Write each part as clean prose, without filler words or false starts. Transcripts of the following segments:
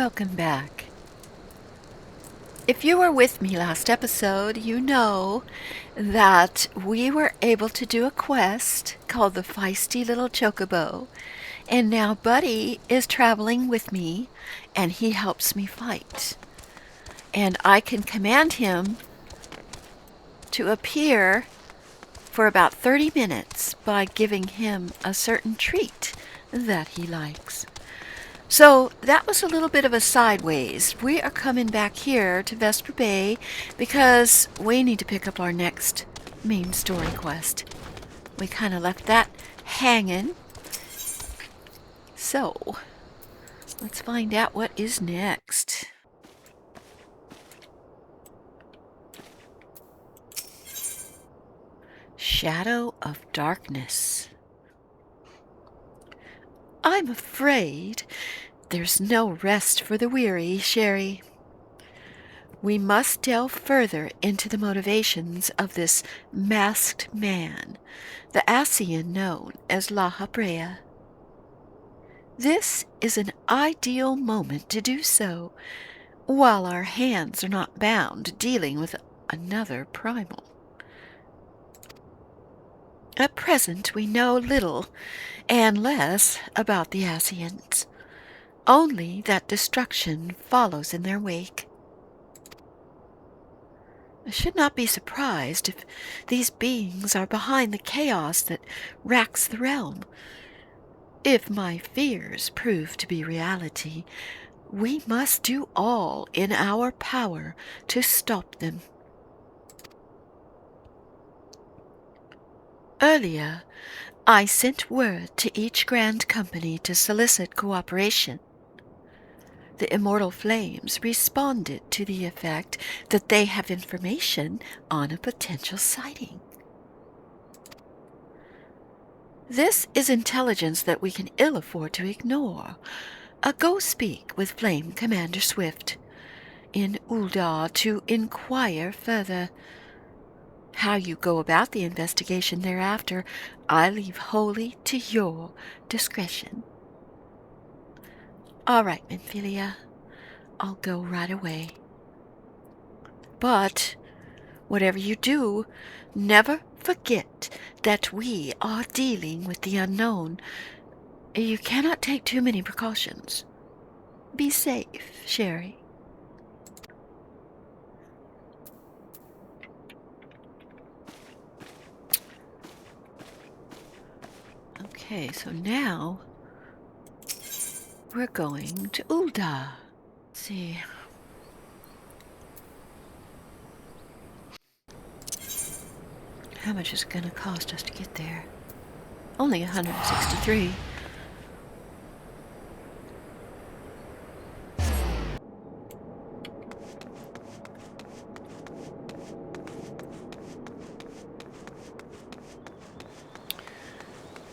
Welcome back. If you were with me last episode, you know that we were able to do a quest called the Feisty Little Chocobo, and now Buddy is traveling with me, and he helps me fight. And I can command him to appear for about 30 minutes by giving him a certain treat that he likes. So that was a little bit of a sideways. We are coming back here to Vesper Bay because we need to pick up our next main story quest. We kind of left that hanging. So let's find out what is next. Shadow of Darkness. I'm afraid there's no rest for the weary, Sherry. We must delve further into the motivations of this masked man, the Asian known as La Habrea. This is an ideal moment to do so, while our hands are not bound dealing with another primal. At present we know little and less about the Asians, only that destruction follows in their wake. I should not be surprised if these beings are behind the chaos that racks the realm. If my fears prove to be reality, we must do all in our power to stop them. Earlier, I sent word to each Grand Company to solicit cooperation. The Immortal Flames responded to the effect that they have information on a potential sighting. This is intelligence that we can ill afford to ignore. Go speak with Flame Commander Swift in Ul'dah to inquire further. How you go about the investigation thereafter, I leave wholly to your discretion. All right, Minfilia, I'll go right away. But whatever you do, never forget that we are dealing with the unknown. You cannot take too many precautions. Be safe, Sherry. Okay, so now we're going to Ul'dah. Let's see. How much is it going to cost us to get there? Only 163.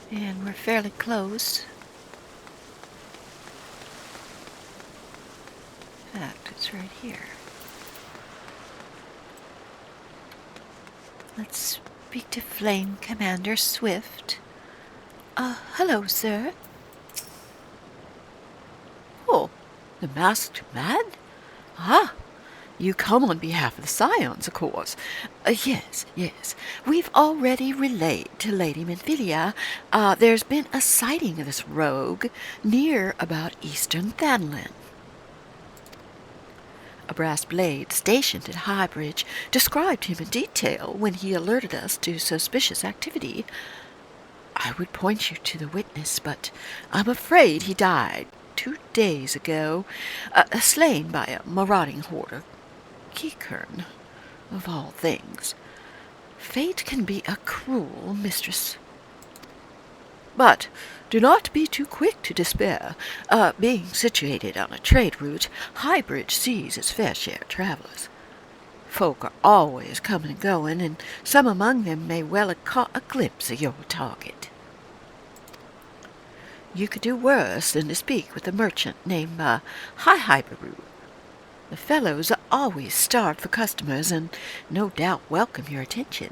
And we're fairly close. In fact, it's right here. Let's speak to Flame Commander Swift. Hello, sir. Oh, the masked man? Ah, you come on behalf of the Scions, of course. Yes. We've already relayed to Lady Minfilia. There's been a sighting of this rogue near about Eastern Thanlan. A brass blade stationed at Highbridge described him in detail when he alerted us to suspicious activity. I would point you to the witness, but I'm afraid he died 2 days ago, slain by a marauding horde of Kikern, of all things. Fate can be a cruel mistress. But do not be too quick to despair. Being situated on a trade route, Highbridge sees its fair share of travelers. Folk are always coming and going, and some among them may well have caught a glimpse of your target. You could do worse than to speak with a merchant named Highbaroo. The fellows are always starved for customers, and no doubt welcome your attention,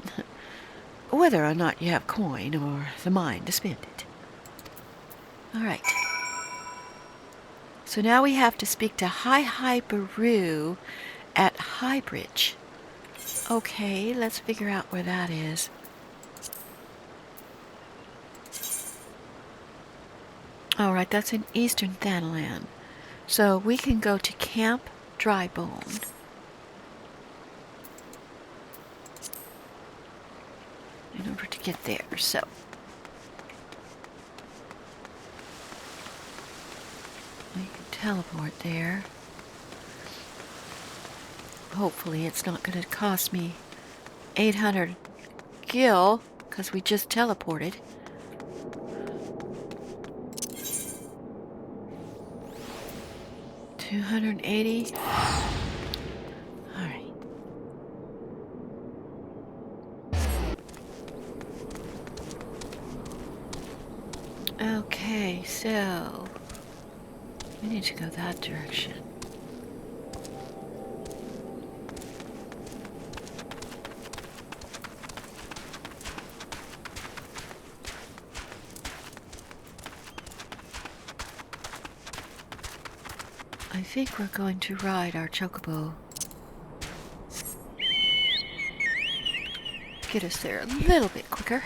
whether or not you have coin or the mind to spend it. All right. So now we have to speak to Hi Baru at Highbridge. Okay, let's figure out where that is. Alright, that's in eastern Thanalan. So we can go to Camp Drybone. In order to get there, so we can teleport there. Hopefully it's not going to cost me 800 gil, because we just teleported. $280. Alright. Okay, so we need to go that direction. I think we're going to ride our chocobo. Get us there a little bit quicker.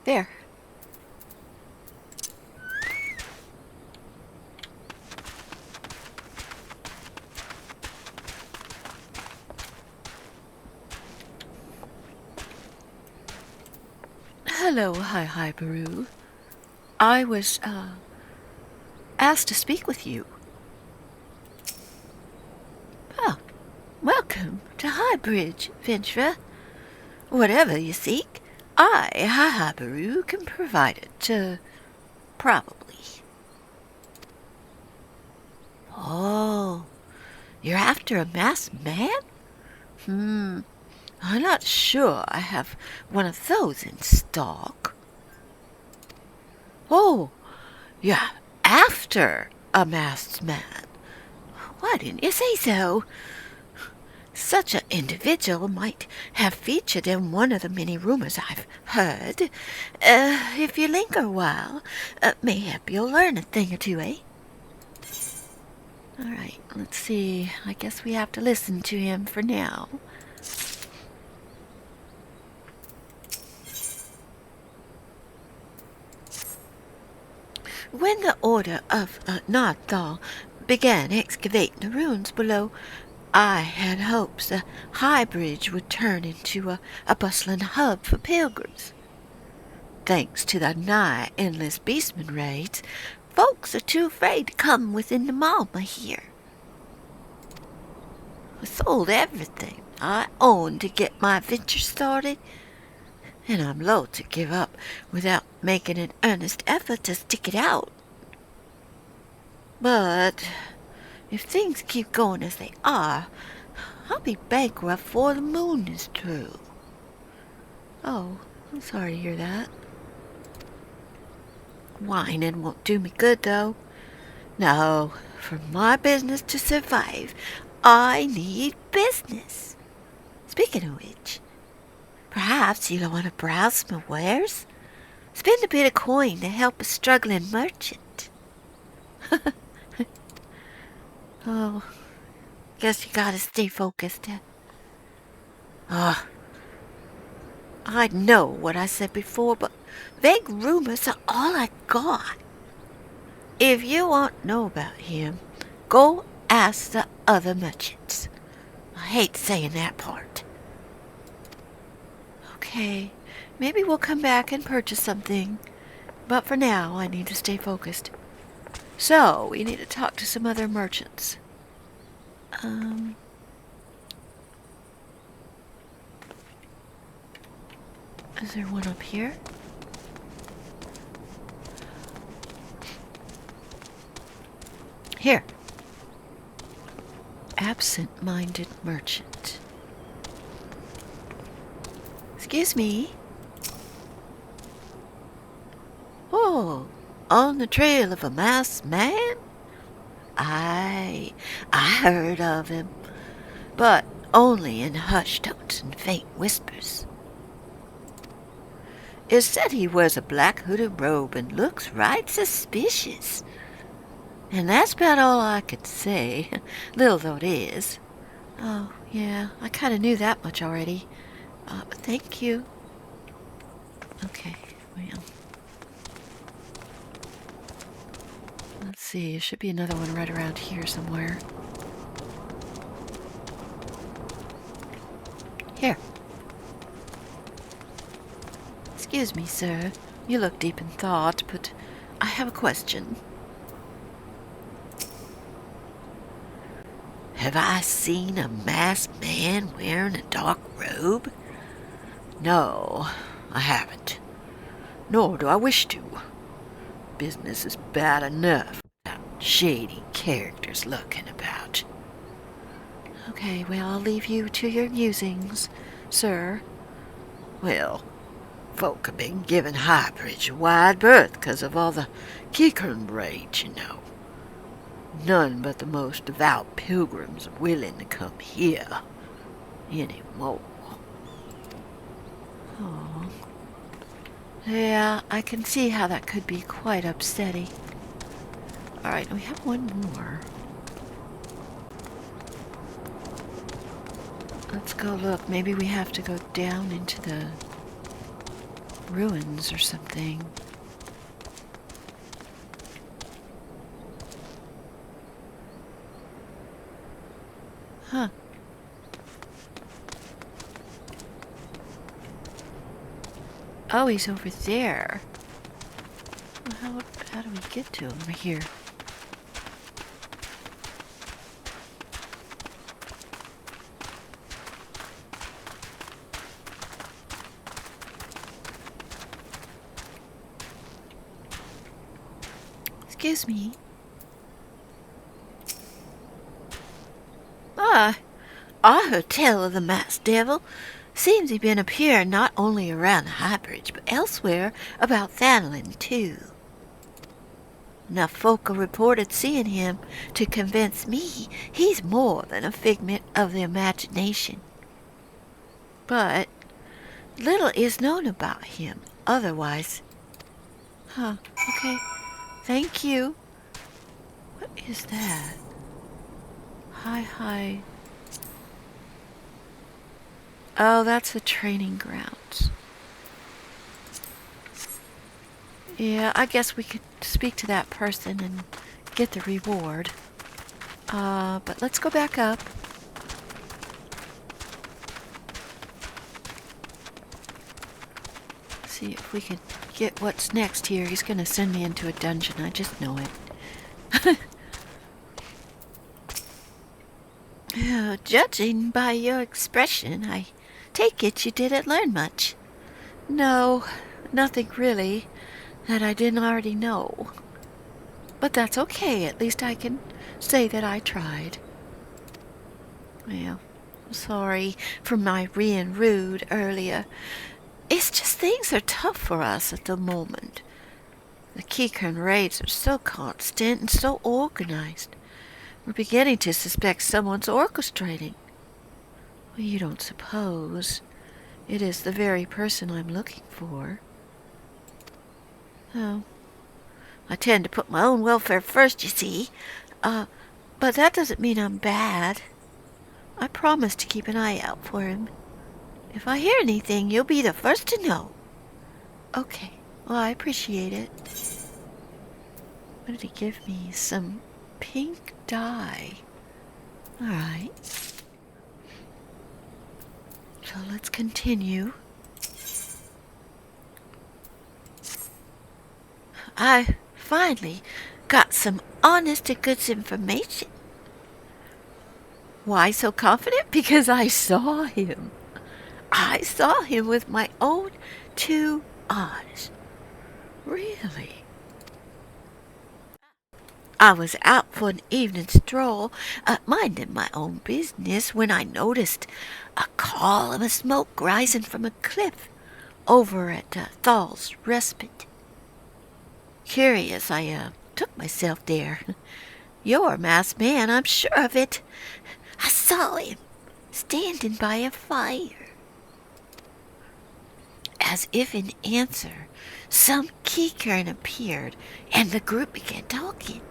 There. Hello, Hi Baru. I was, asked to speak with you. Oh, welcome to Highbridge, Ventura. Whatever you seek, I, Hi Baru, can provide it, probably. Oh, you're after a masked man? I'm not sure I have one of those in stock. Oh, yeah, after a masked man. Why didn't you say so? Such an individual might have featured in one of the many rumors I've heard. If you linger a while, mayhap you'll learn a thing or two, eh? All right, let's see. I guess we have to listen to him for now. When the Order of Ul'dah began excavating the ruins below, I had hopes the High Bridge would turn into a bustling hub for pilgrims. Thanks to the nigh endless beastman raids, folks are too afraid to come within the Malma here. I sold everything I owned to get my venture started, and I'm loath to give up without making an earnest effort to stick it out. But if things keep going as they are, I'll be bankrupt before the moon is through. Oh, I'm sorry to hear that. Whining won't do me good, though. No, for my business to survive, I need business. Speaking of which, perhaps you'll want to browse my wares? Spend a bit of coin to help a struggling merchant. Oh, guess you gotta stay focused. I know what I said before, but vague rumors are all I got. If you want to know about him, go ask the other merchants. I hate saying that part. Okay, maybe we'll come back and purchase something. But for now, I need to stay focused. So, we need to talk to some other merchants. Is there one up here? Here. Absent-minded merchant. Excuse me. Oh, on the trail of a masked man? I heard of him, but only in hushed tones and faint whispers. It said he wears a black hooded robe and looks right suspicious. And that's about all I could say, little though it is. Oh, yeah, I kind of knew that much already. Thank you. Okay, well. Let's see, there should be another one right around here somewhere. Here. Excuse me, sir. You look deep in thought, but I have a question. Have I seen a masked man wearing a dark robe? No, I haven't. Nor do I wish to. Business is bad enough without shady characters lurking about. Okay, well, I'll leave you to your musings, sir. Well, folk have been giving Highbridge a wide berth because of all the Kickern raids, you know. None but the most devout pilgrims are willing to come here anymore. Oh. Yeah, I can see how that could be quite upsetting. Alright, we have one more. Let's go look. Maybe we have to go down into the ruins or something. Huh. Oh, he's over there. Well, how do we get to him? Right here. Excuse me. I heard tell of the masked devil. Seems he'd been appearing not only around the High Bridge, but elsewhere about Thanlin, too. Enough folk have reported seeing him to convince me he's more than a figment of the imagination. But little is known about him otherwise. Huh, okay. Thank you. What is that? Hi. Oh, that's the training grounds. Yeah, I guess we could speak to that person and get the reward. But let's go back up. See if we can get what's next here. He's gonna send me into a dungeon, I just know it. Judging by your expression, I take it you didn't learn much. No, nothing really that I didn't already know. But that's okay, at least I can say that I tried. Well, I'm sorry for my being rude earlier. It's just things are tough for us at the moment. The Kickern raids are so constant and so organized. We're beginning to suspect someone's orchestrating. Well, you don't suppose it is the very person I'm looking for? Oh, I tend to put my own welfare first, you see. But that doesn't mean I'm bad. I promise to keep an eye out for him. If I hear anything, you'll be the first to know. Okay, well, I appreciate it. What did he give me? Some pink dye. All right. So let's continue. I finally got some honest to goodness information. Why so confident? Because I saw him. I saw him with my own 2 eyes. Really? I was out for an evening stroll, minding my own business, when I noticed a column of smoke rising from a cliff over at Thal's Respite. Curious, I took myself there. You're a masked man, I'm sure of it. I saw him standing by a fire. As if in answer, some keycurrent appeared, and the group began talking.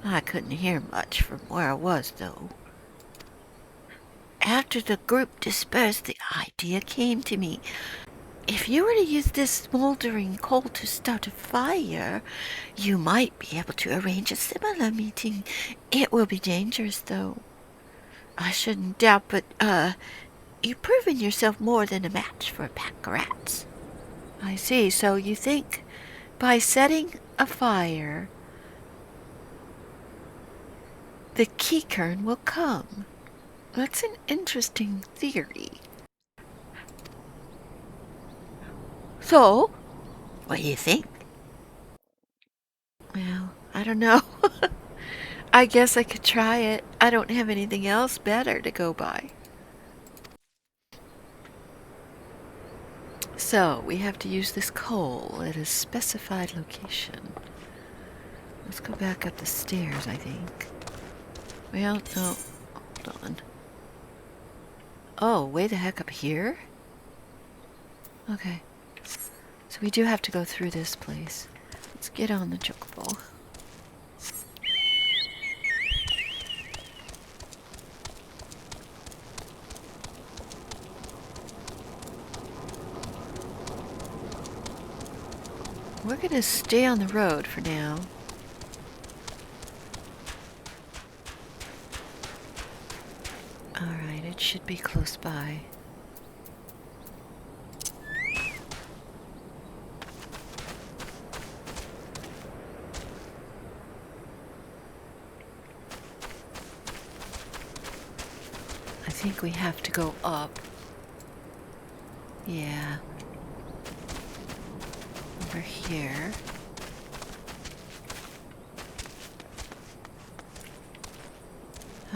I couldn't hear much from where I was, though. After the group dispersed, the idea came to me. If you were to use this smoldering coal to start a fire, you might be able to arrange a similar meeting. It will be dangerous, though. I shouldn't doubt, but, you've proven yourself more than a match for a pack of rats. I see, so you think by setting a fire, the keycurrent will come. That's an interesting theory. So, what do you think? Well, I don't know. I guess I could try it. I don't have anything else better to go by. So, we have to use this coal at a specified location. Let's go back up the stairs, I think. Well, no. Hold on. Oh, way the heck up here? Okay. So we do have to go through this place. Let's get on the chocobo. We're gonna stay on the road for now. Alright, it should be close by. I think we have to go up. Yeah. Over here.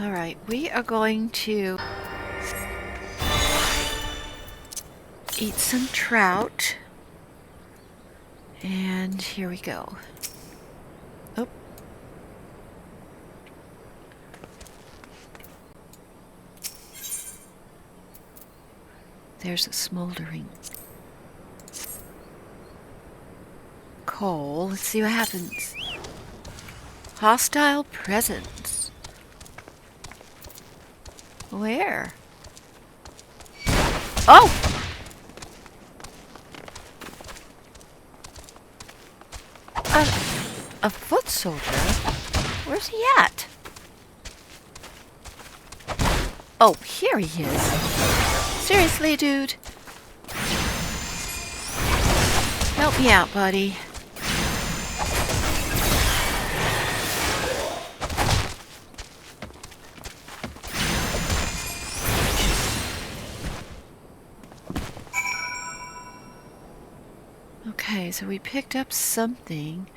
Alright, we are going to eat some trout. And here we go. Oh. There's a smoldering coal. Let's see what happens. Hostile presence. Where? Oh! A foot soldier? Where's he at? Oh, here he is. Seriously, dude? Help me out, buddy. Okay, so we picked up something.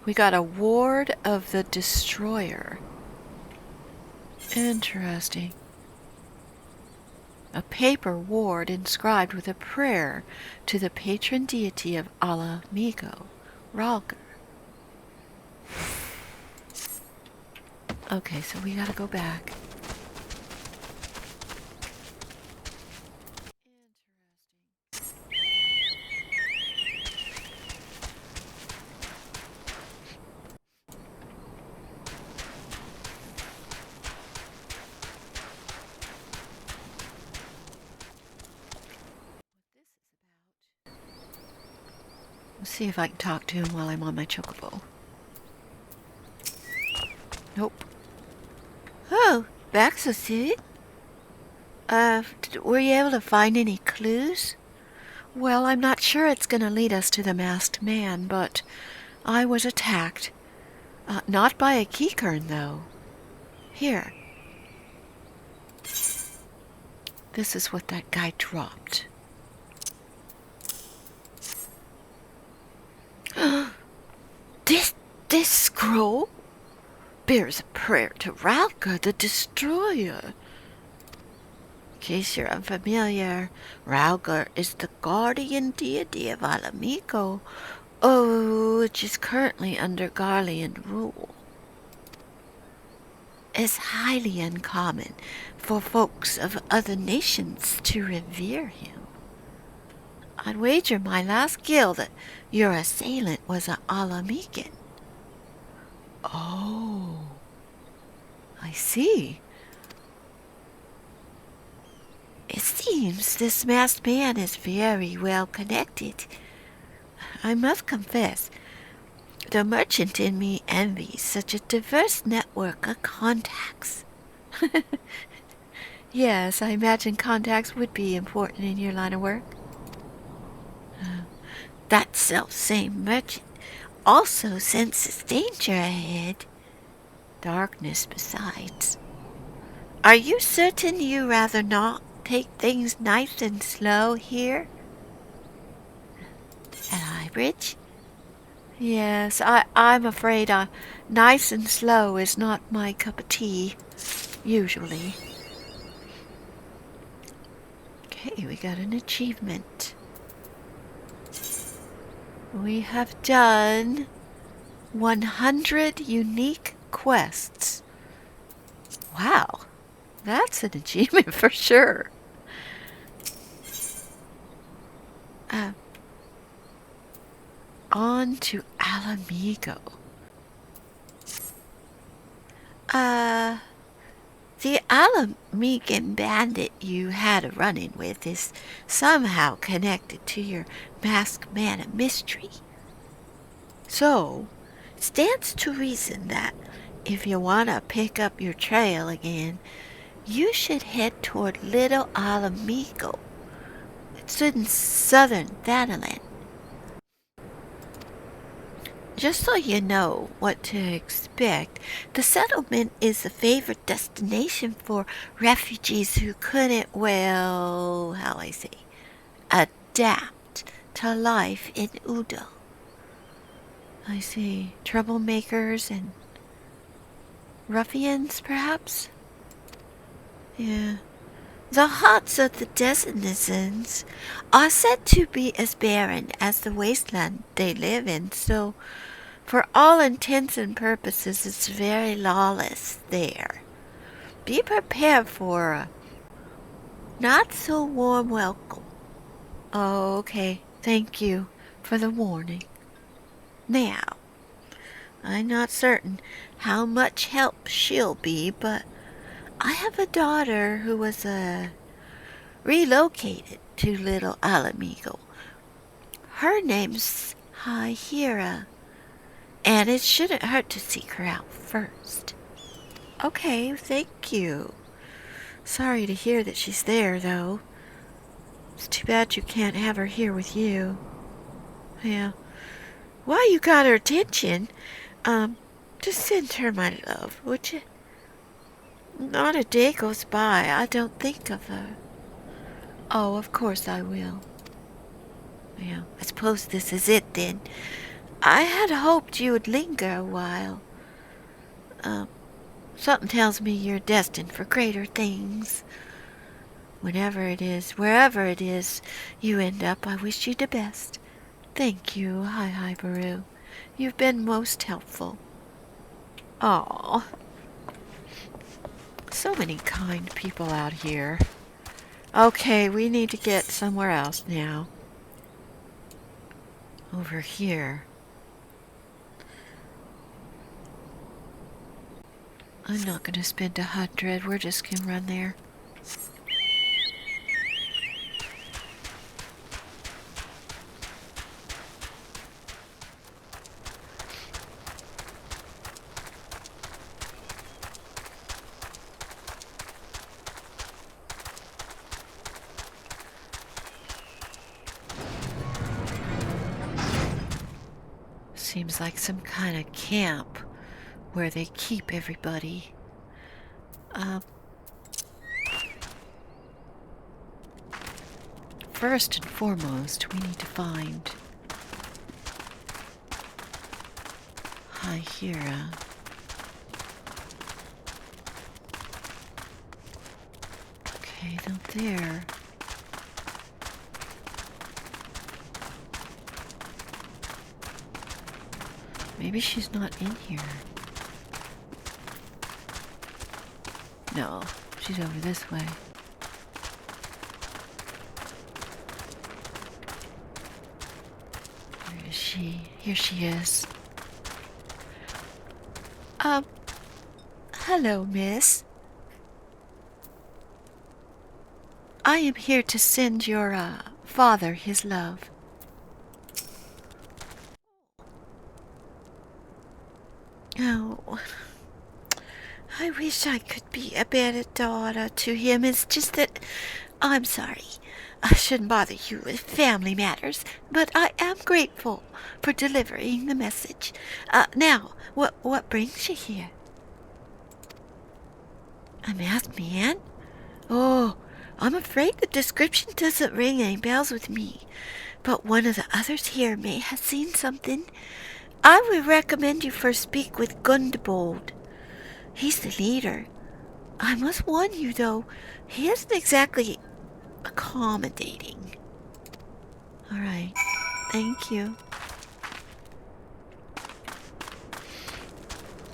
We got a ward of the destroyer. Interesting. A paper ward inscribed with a prayer to the patron deity of Allah Migo, Ralger. Okay, so we gotta go back. Let's see if I can talk to him while I'm on my chocobo. Nope. Oh, back so soon? Were you able to find any clues? Well, I'm not sure it's gonna lead us to the masked man, but I was attacked. Not by a keycurrent, though. Here. This is what that guy dropped. This scroll? bears a prayer to Ul'dah, the Destroyer. In case you're unfamiliar, Ul'dah is the guardian deity of Ala Mhigo, which is currently under Garlean rule. It's highly uncommon for folks of other nations to revere him. I'd wager my last gill that your assailant was an Ala Mhigan. Oh, I see. It seems this masked man is very well connected. I must confess, the merchant in me envies such a diverse network of contacts. Yes, I imagine contacts would be important in your line of work. That self-same merchant also senses danger ahead. Darkness besides. Are you certain you rather not take things nice and slow here at Highbridge? Yes, I'm afraid nice and slow is not my cup of tea, usually. Okay, we got an achievement. We have done 100 unique quests. Wow, that's an achievement for sure. On to Ala Mhigo. The Ala Mhigan bandit you had a run-in with is somehow connected to your masked man of mystery. So, stands to reason that if you want to pick up your trail again, you should head toward Little Ala Mhigo. It's in southern Thanalan. Just so you know what to expect, the settlement is a favorite destination for refugees who couldn't, adapt to life in Ul'dah. I see. Troublemakers and ruffians, perhaps? Yeah. The hearts of the denizens are said to be as barren as the wasteland they live in, so for all intents and purposes it's very lawless there. Be prepared for a not so warm welcome. Oh, okay. Thank you for the warning. Now, I'm not certain how much help she'll be, but I have a daughter who was relocated to Little Ala Mhigo. Her name's Hira, and it shouldn't hurt to seek her out first. Okay, thank you. Sorry to hear that she's there, though. It's too bad you can't have her here with you. Yeah. While you got her attention, just send her my love, would you? Not a day goes by I don't think of her. Oh, of course I will. Yeah, I suppose this is it then. I had hoped you would linger a while. Something tells me you're destined for greater things. Whenever it is, wherever it is you end up, I wish you the best. Thank you, Hi Baru. You've been most helpful. Aw. So many kind people out here. Okay, we need to get somewhere else now. Over here. I'm not going to spend 100. We're just going to run there. Seems like some kind of camp where they keep everybody. First and foremost, we need to find Hira. Okay, not there. Maybe she's not in here. No, she's over this way. Where is she? Here she is. Hello, miss. I am here to send your, father his love. Oh, I wish I could be a better daughter to him. It's just that I'm sorry. I shouldn't bother you with family matters, but I am grateful for delivering the message. Now, what brings you here? A masked man? Oh, I'm afraid the description doesn't ring any bells with me, but one of the others here may have seen something. I would recommend you first speak with Gundebold. He's the leader. I must warn you, though, he isn't exactly accommodating. All right. Thank you.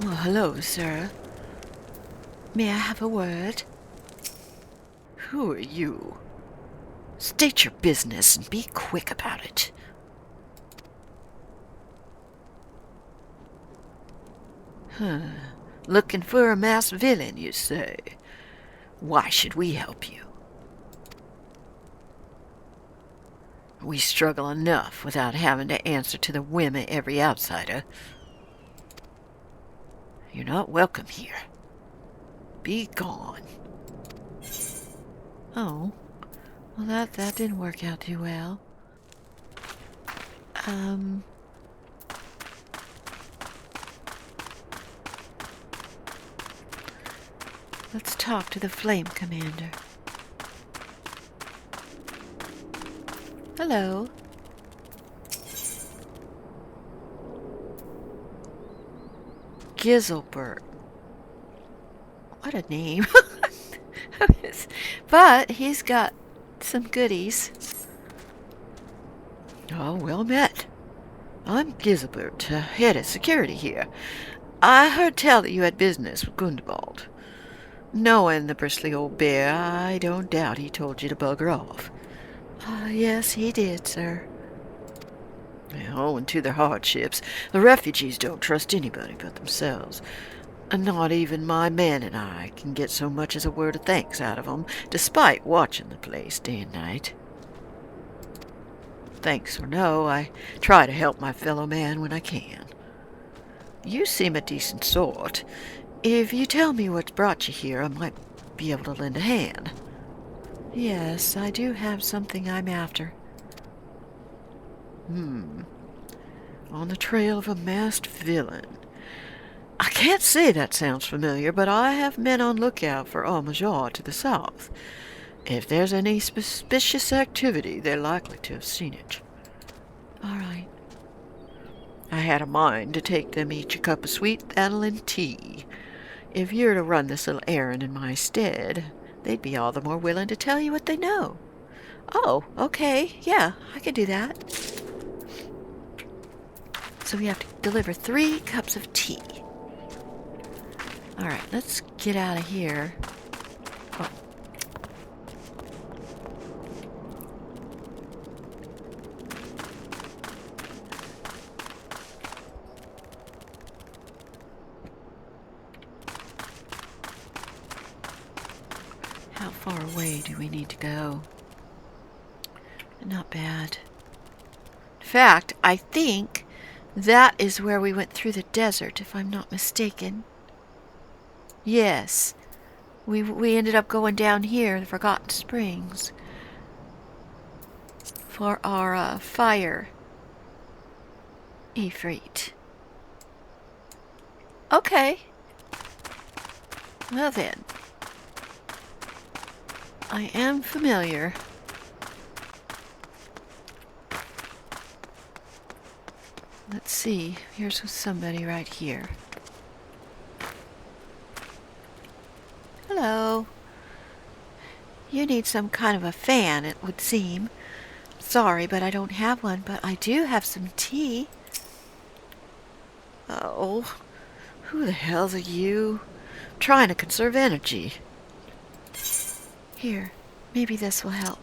Well, hello, sir. May I have a word? Who are you? State your business and be quick about it. Looking for a masked villain, you say? Why should we help you? We struggle enough without having to answer to the whim of every outsider. You're not welcome here. Be gone. Oh, well that didn't work out too well. Let's talk to the Flame Commander. Hello. Gizelbert. What a name. But he's got some goodies. Oh, well met. I'm Gizelbert, head of security here. I heard tell that you had business with Gundebold. Knowing the bristly old bear, I don't doubt he told you to bugger off. Yes, he did, sir. Owing to their hardships, the refugees don't trust anybody but themselves. Not even my man and I can get so much as a word of thanks out of 'em, despite watching the place day and night. Thanks or no, I try to help my fellow man when I can. You seem a decent sort. If you tell me what's brought you here, I might be able to lend a hand. Yes, I do have something I'm after. On the trail of a masked villain. I can't say that sounds familiar, but I have men on lookout for Ul'dah to the south. If there's any suspicious activity, they're likely to have seen it. All right. I had a mind to take them each a cup of sweet Adeline tea. If you're to run this little errand in my stead, they'd be all the more willing to tell you what they know. Oh, okay. Yeah, I can do that. So we have to deliver 3 cups of tea. All right, let's get out of here. Oh. How far away do we need to go? Not bad. In fact, I think that is where we went through the desert, if I'm not mistaken. Yes, we ended up going down here, the Forgotten Springs, for our fire Ifrit. Okay. Well then, I am familiar. Let's see, here's somebody right here. Hello. You need some kind of a fan, it would seem. Sorry, but I don't have one, but I do have some tea. Oh, who the hell are you? Trying to conserve energy. Here, maybe this will help.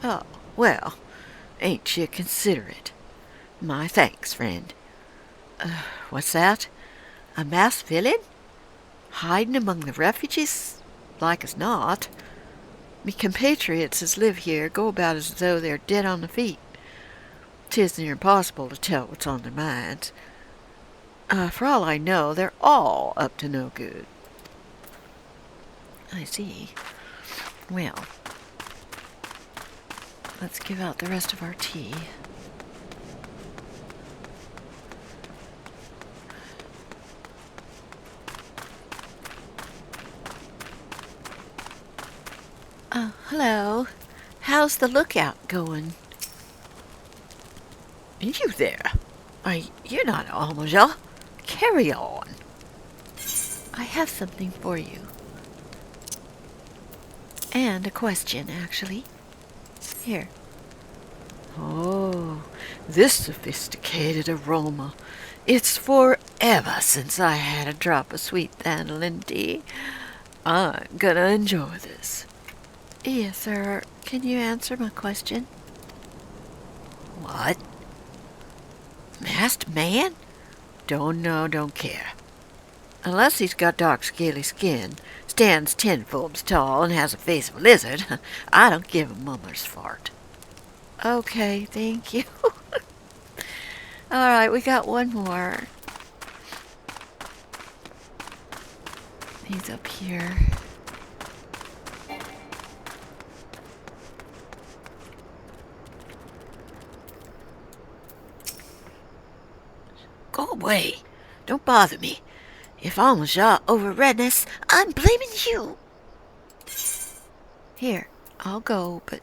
Oh, well, ain't you considerate? My thanks, friend. What's that? A mass villain? Hiding among the refugees? Like as not. Me compatriots as live here go about as though they're dead on the feet. 'Tis near impossible to tell what's on their minds. For all I know, they're all up to no good. I see. Well, let's give out the rest of our tea. Hello. How's the lookout going? You there? You're not Ul'dah. Carry on. I have something for you. And a question, actually. Here. Oh, this sophisticated aroma. It's forever since I had a drop of sweet dandelion tea. I'm gonna enjoy this. Yes, sir. Can you answer my question? What? Masked man? Don't know, don't care. Unless he's got dark scaly skin, stands 10 foot tall, and has a face of a lizard, I don't give a mummer's fart. Okay, thank you. All right, we got one more. He's up here. Go away. Don't bother me. If Ul'dah overread this, I'm blaming you. Here, I'll go, but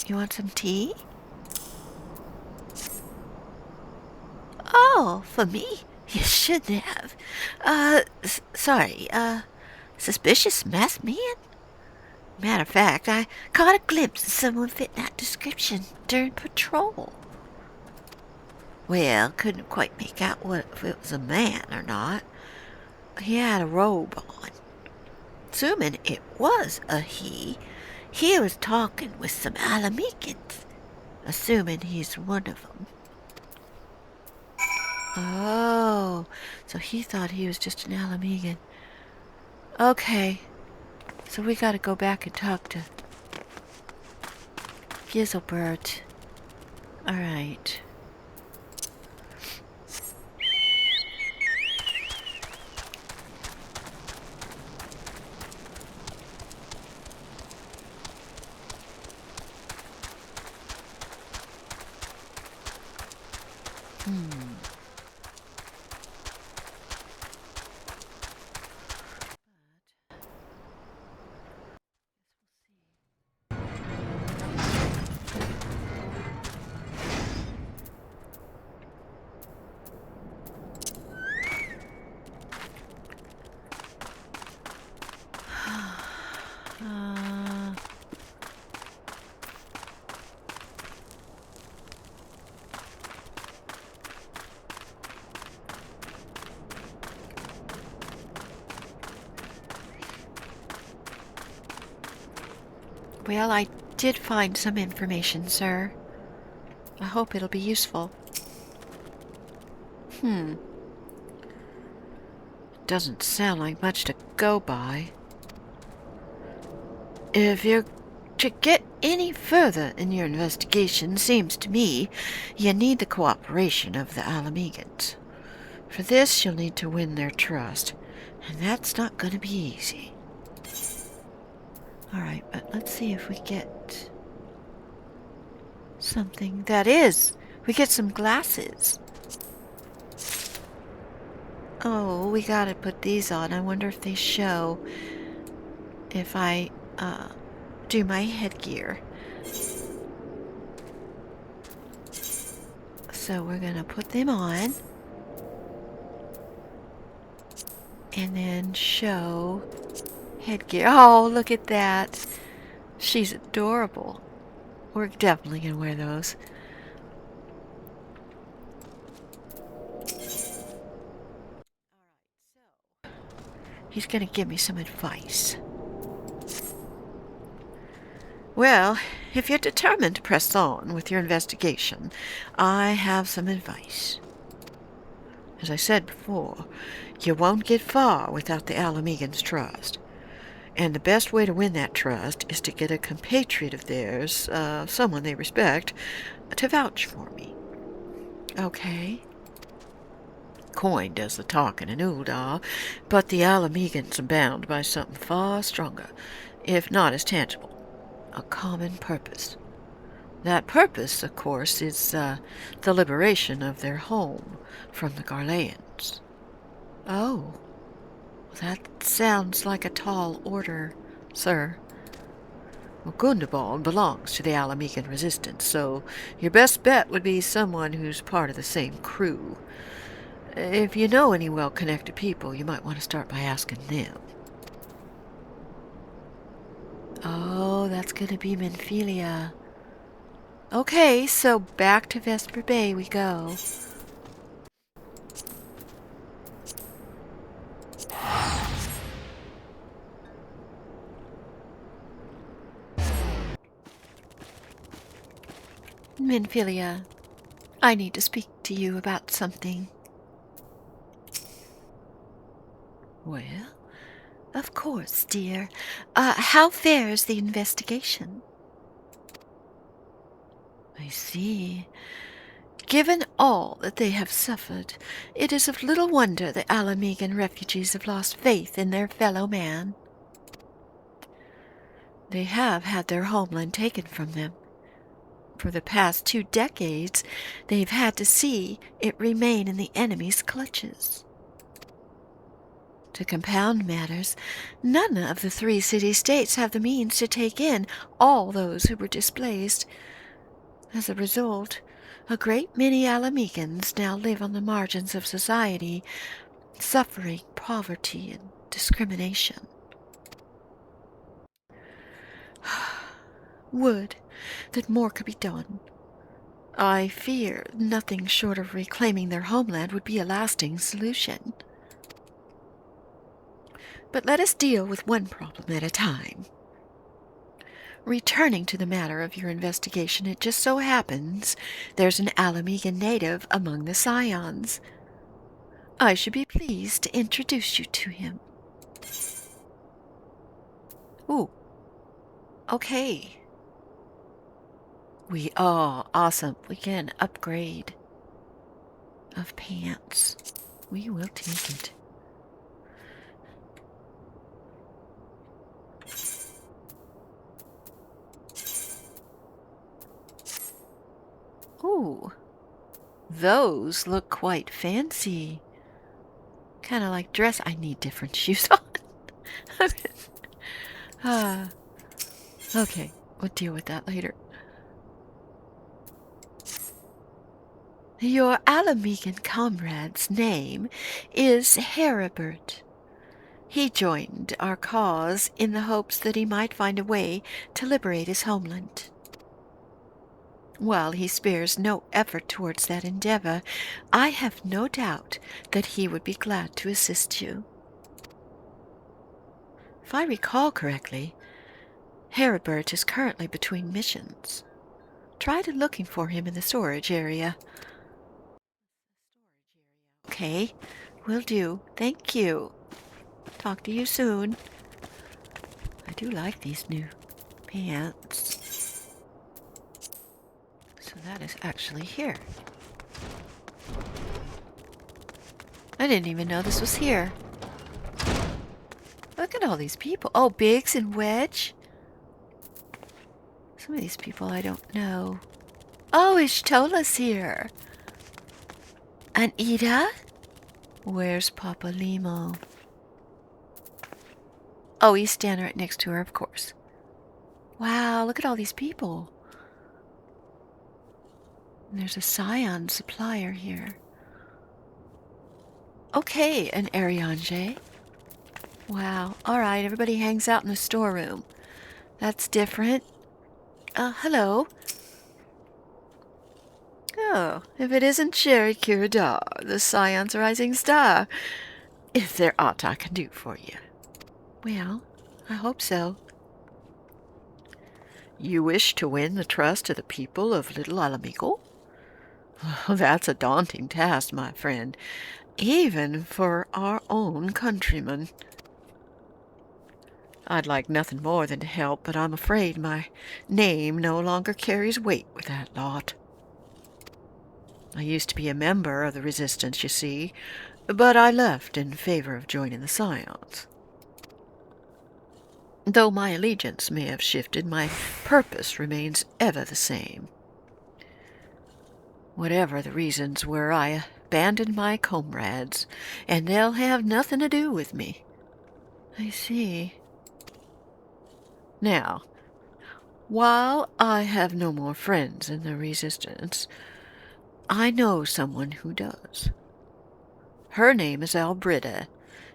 you want some tea? Oh, for me? You shouldn't have. Sorry, suspicious masked man? Matter of fact, I caught a glimpse of someone fitting that description during patrol. Well, couldn't quite make out if it was a man or not. He had a robe on. Assuming it was a he was talking with some Alamegans. Assuming he's one of them. Oh, so he thought he was just an Alamegan. Okay, so we gotta go back and talk to Gizelbert. Alright. Well, I did find some information, sir. I hope it'll be useful. Doesn't sound like much to go by. If you're to get any further in your investigation, seems to me you need the cooperation of the Alamegans. For this, you'll need to win their trust, and that's not going to be easy. Alright, but let's see if we get something. That is, we get some glasses. Oh, we gotta put these on. I wonder if they show if I do my headgear. So we're gonna put them on. And then show headgear. Oh, look at that. She's adorable. We're definitely going to wear those. He's going to give me some advice. Well, if you're determined to press on with your investigation, I have some advice. As I said before, you won't get far without the Alamegans' trust. And the best way to win that trust is to get a compatriot of theirs, someone they respect, to vouch for me. Okay? Coin does the talking in Ul'dah, but the Alamegans are bound by something far stronger, if not as tangible. A common purpose. That purpose, of course, is the liberation of their home from the Garleans. Oh, that sounds like a tall order, sir. Well, Gundabald belongs to the Alamegan resistance, so your best bet would be someone who's part of the same crew. If you know any well-connected people, you might want to start by asking them. Oh, that's going to be Menphilia. Okay, so back to Vesper Bay we go. Menphilia, I need to speak to you about something. Well, of course, dear. How fares the investigation? I see. Given all that they have suffered, it is of little wonder the Alamegan refugees have lost faith in their fellow man. They have had their homeland taken from them. For the past 2 decades, they've had to see it remain in the enemy's clutches. To compound matters, none of the 3 city-states have the means to take in all those who were displaced. As a result, a great many Alamegans now live on the margins of society, suffering poverty and discrimination. Would that more could be done. I fear nothing short of reclaiming their homeland would be a lasting solution. But let us deal with one problem at a time. Returning to the matter of your investigation, it just so happens there's an Alamegan native among the Scions. I should be pleased to introduce you to him. Ooh. Okay. Awesome. We get an upgrade of pants. We will take it. Ooh. Those look quite fancy. Kind of like dress. I need different shoes on. Okay. We'll deal with that later. Your Alamegan comrade's name is Heribert. He joined our cause in the hopes that he might find a way to liberate his homeland. While he spares no effort towards that endeavor, I have no doubt that he would be glad to assist you. If I recall correctly, Heribert is currently between missions. Try looking for him in the storage area. Okay, will do. Thank you. Talk to you soon. I do like these new pants. So that is actually here. I didn't even know this was here. Look at all these people. Oh, Biggs and Wedge. Some of these people I don't know. Oh, Ishtola's here. And Ida? Where's Papa Limo? Oh, he's standing right next to her, of course. Wow, look at all these people. And there's a Scion supplier here. Okay, an Ariange. Wow. All right, everybody hangs out in the storeroom. That's different. Hello. Oh, if it isn't Sherry Kiradar, the Scion's rising star. Is there aught I can do for you? Well, I hope so. You wish to win the trust of the people of Little Alamico? Oh, that's a daunting task, my friend, even for our own countrymen. I'd like nothing more than to help, but I'm afraid my name no longer carries weight with that lot. I used to be a member of the Resistance, you see, but I left in favor of joining the Scions. Though my allegiance may have shifted, my purpose remains ever the same. Whatever the reasons were, I abandoned my comrades, and they'll have nothing to do with me. I see. Now, while I have no more friends in the Resistance, I know someone who does. Her name is Ul'dah.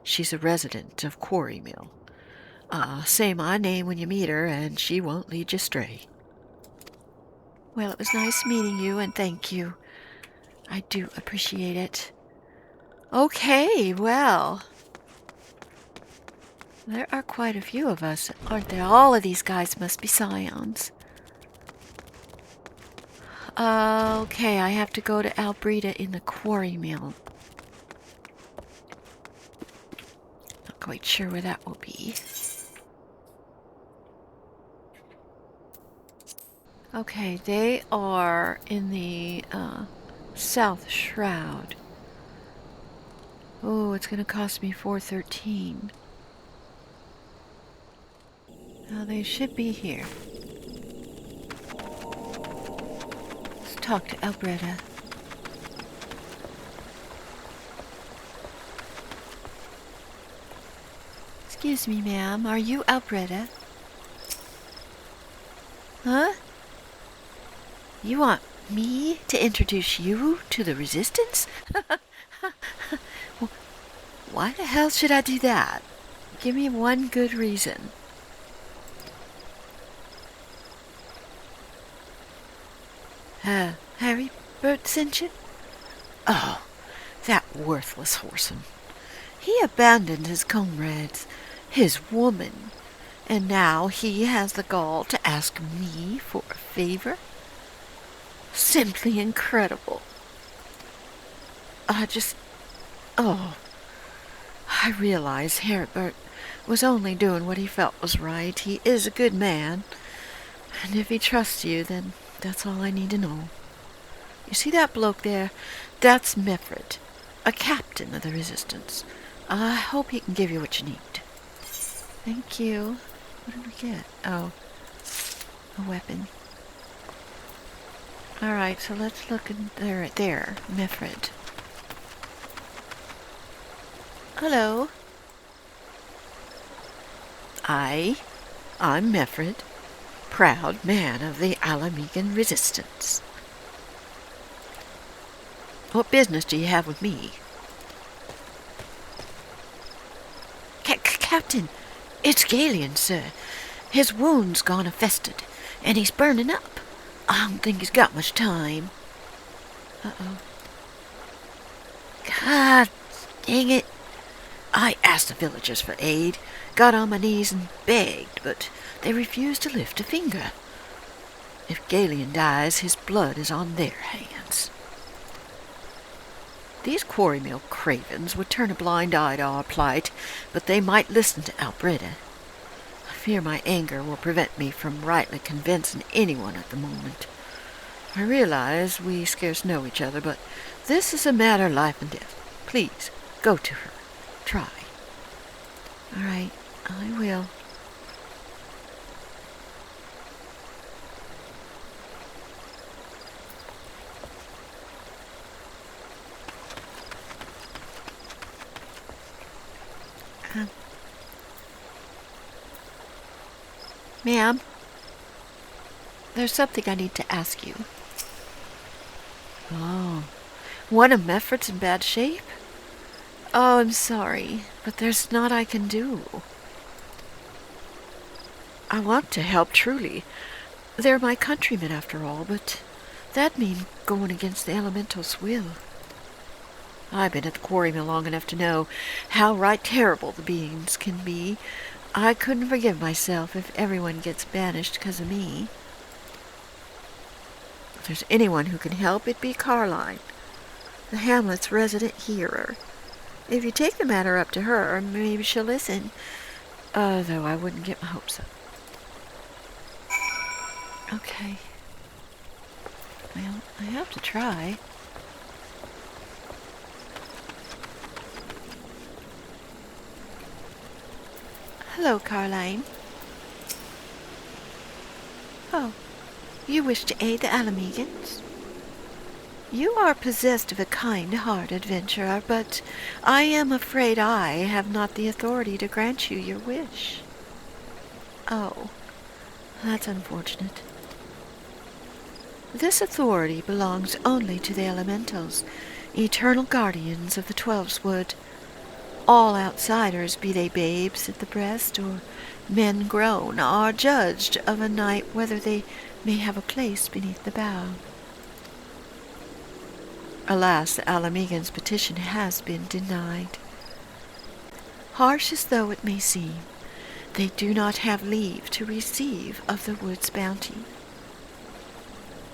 She's a resident of Quarry Mill. Say my name when you meet her, and she won't lead you astray. Well, it was nice meeting you, and thank you. I do appreciate it. Okay, well, there are quite a few of us, aren't there? All of these guys must be Scions. Okay, I have to go to Ul'dah in the Quarry Mill. Not quite sure where that will be. Okay, they are in the South Shroud. Oh, it's going to cost me 413. Now they should be here. Let's talk to Ul'dah. Excuse me, ma'am. Are you Ul'dah? Huh? You want me to introduce you to the Resistance? Well, why the hell should I do that? Give me one good reason. Harry Bert sent you? Oh, that worthless whoreson. He abandoned his comrades, his woman, and now he has the gall to ask me for a favor? Simply incredible. I realize Herbert was only doing what he felt was right. He is a good man, and if he trusts you, then that's all I need to know. You see that bloke there? That's Meffred, a captain of the Resistance. I hope he can give you what you need. Thank you. What did we get? Oh, a weapon. All right, so let's look in there, Meffred. Hello. I'm Meffred, proud man of the Alamican Resistance. What business do you have with me? Captain, it's Galen, sir. His wound's gone infested, and he's burning up. I don't think he's got much time. Uh-oh. God dang it. I asked the villagers for aid, got on my knees and begged, but they refused to lift a finger. If Galen dies, his blood is on their hands. These quarry mill cravens would turn a blind eye to our plight, but they might listen to Ul'dah. I fear my anger will prevent me from rightly convincing anyone at the moment. I realize we scarce know each other, but this is a matter of life and death. Please, go to her. Try. All right, I will. Ma'am, there's something I need to ask you. Oh, one of Meffred's in bad shape? Oh, I'm sorry, but there's naught I can do. I want to help truly. They're my countrymen after all, but that means going against the elemental's will. I've been at the quarry mill long enough to know how right terrible the beings can be. I couldn't forgive myself if everyone gets banished because of me. If there's anyone who can help, it'd be Caroline, the hamlet's resident healer. If you take the matter up to her, maybe she'll listen. Though I wouldn't get my hopes up. Okay. Well, I have to try. Hello, Caroline. Oh, you wish to aid the Alamegans? You are possessed of a kind heart, adventurer, but I am afraid I have not the authority to grant you your wish. Oh, that's unfortunate. This authority belongs only to the elementals, eternal guardians of the Twelveswood. All outsiders, be they babes at the breast or men grown, are judged of a night whether they may have a place beneath the bough. Alas, the Alamegan's petition has been denied. Harsh as though it may seem, they do not have leave to receive of the wood's bounty.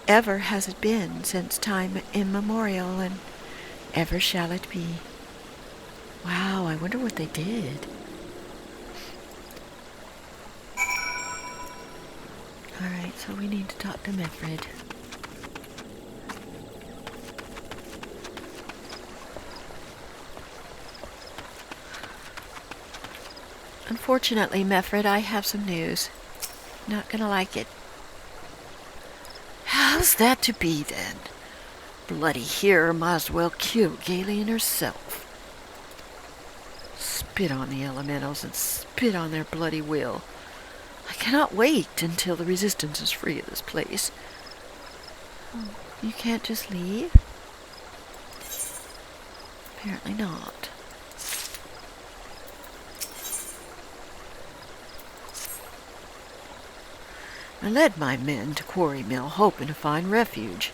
Ever has it been since time immemorial, and ever shall it be. Wow, I wonder what they did. Alright, so we need to talk to Mefred. Unfortunately, Mefred, I have some news. Not gonna like it. How's that to be, then? Bloody hero might as well kill Galen herself. Spit on the elementals and spit on their bloody will. I cannot wait until the resistance is free of this place. Oh, you can't just leave? Apparently not. I led my men to Quarry Mill hoping to find refuge.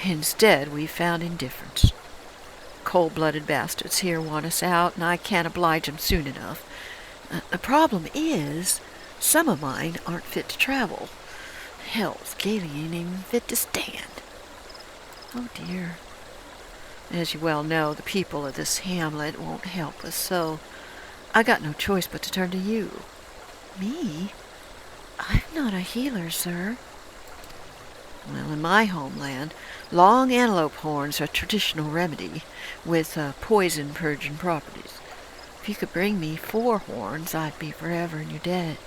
Instead, we found indifference. Cold-blooded bastards here want us out, and I can't oblige them soon enough. The problem is, some of mine aren't fit to travel. Hell, Galen ain't even fit to stand. Oh dear. As you well know, the people of this hamlet won't help us, so I got no choice but to turn to you. Me? I'm not a healer, sir. Well, in my homeland, long antelope horns are a traditional remedy with poison-purging properties. If you could bring me 4 horns, I'd be forever in your debt.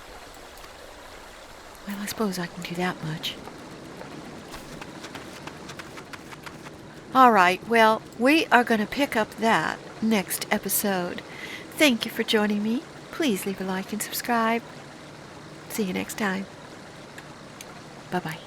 Well, I suppose I can do that much. All right, well, we are going to pick up that next episode. Thank you for joining me. Please leave a like and subscribe. See you next time. Bye-bye.